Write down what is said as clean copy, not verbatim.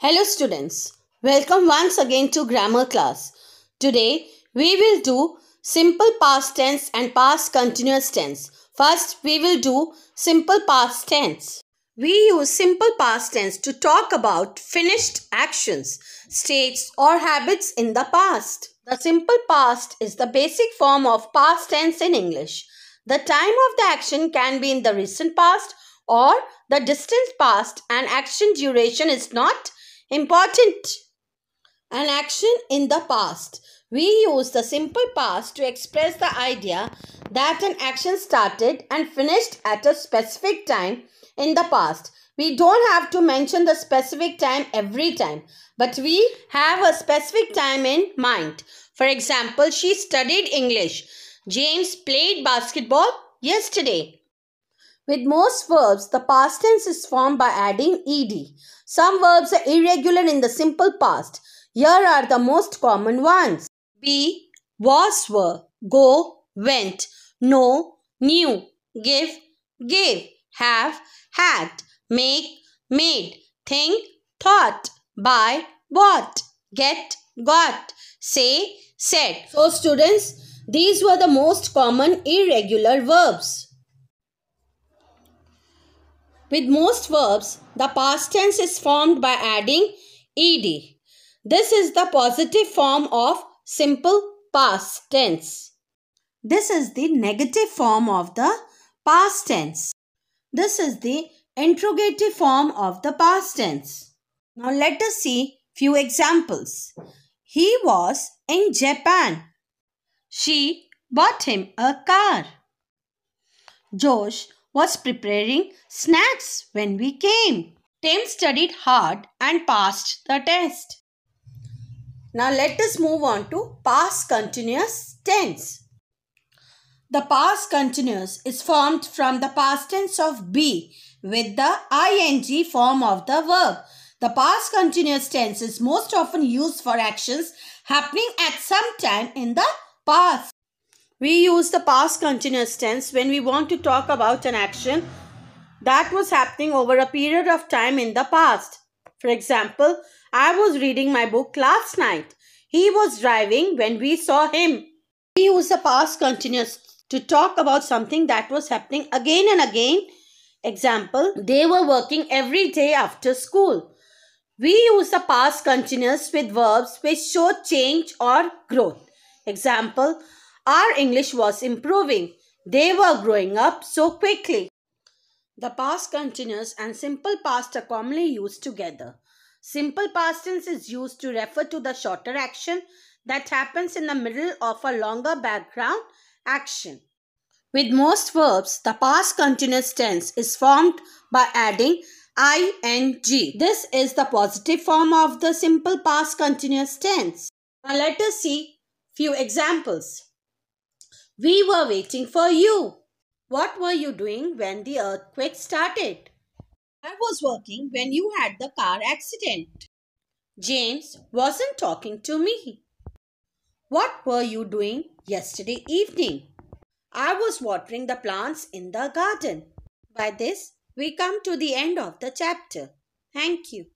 Hello students, welcome once again to grammar class. Today we will do simple past tense and past continuous tense. First we will do simple past tense. We use simple past tense to talk about finished actions, states or habits in the past. The simple past is the basic form of past tense in English. The time of the action can be in the recent past or the distant past and action duration is not important. An action in the past. We use the simple past to express the idea that an action started and finished at a specific time in the past. We don't have to mention the specific time every time, but we have a specific time in mind. For example, she studied English. James played basketball yesterday. With most verbs, the past tense is formed by adding ed. Some verbs are irregular in the simple past. Here are the most common ones. Be, was, were, go, went, know, knew, give, gave, have, had, make, made, think, thought, buy, bought, get, got, say, said. So students, these were the most common irregular verbs. With most verbs, the past tense is formed by adding ed. This is the positive form of simple past tense. This is the negative form of the past tense. This is the interrogative form of the past tense. Now let us see few examples. He was in Japan. She bought him a car. Josh was preparing snacks when we came. Tim studied hard and passed the test. Now let us move on to past continuous tense. The past continuous is formed from the past tense of be with the ing form of the verb. The past continuous tense is most often used for actions happening at some time in the past. We use the past continuous tense when we want to talk about an action that was happening over a period of time in the past. For example, I was reading my book last night. He was driving when we saw him. We use the past continuous to talk about something that was happening again and again. Example, they were working every day after school. We use the past continuous with verbs which show change or growth. Example, our English was improving. They were growing up so quickly. The past continuous and simple past are commonly used together. Simple past tense is used to refer to the shorter action that happens in the middle of a longer background action. With most verbs, the past continuous tense is formed by adding ing. This is the positive form of the simple past continuous tense. Now let us see few examples. We were waiting for you. What were you doing when the earthquake started? I was working when you had the car accident. James wasn't talking to me. What were you doing yesterday evening? I was watering the plants in the garden. By this, we come to the end of the chapter. Thank you.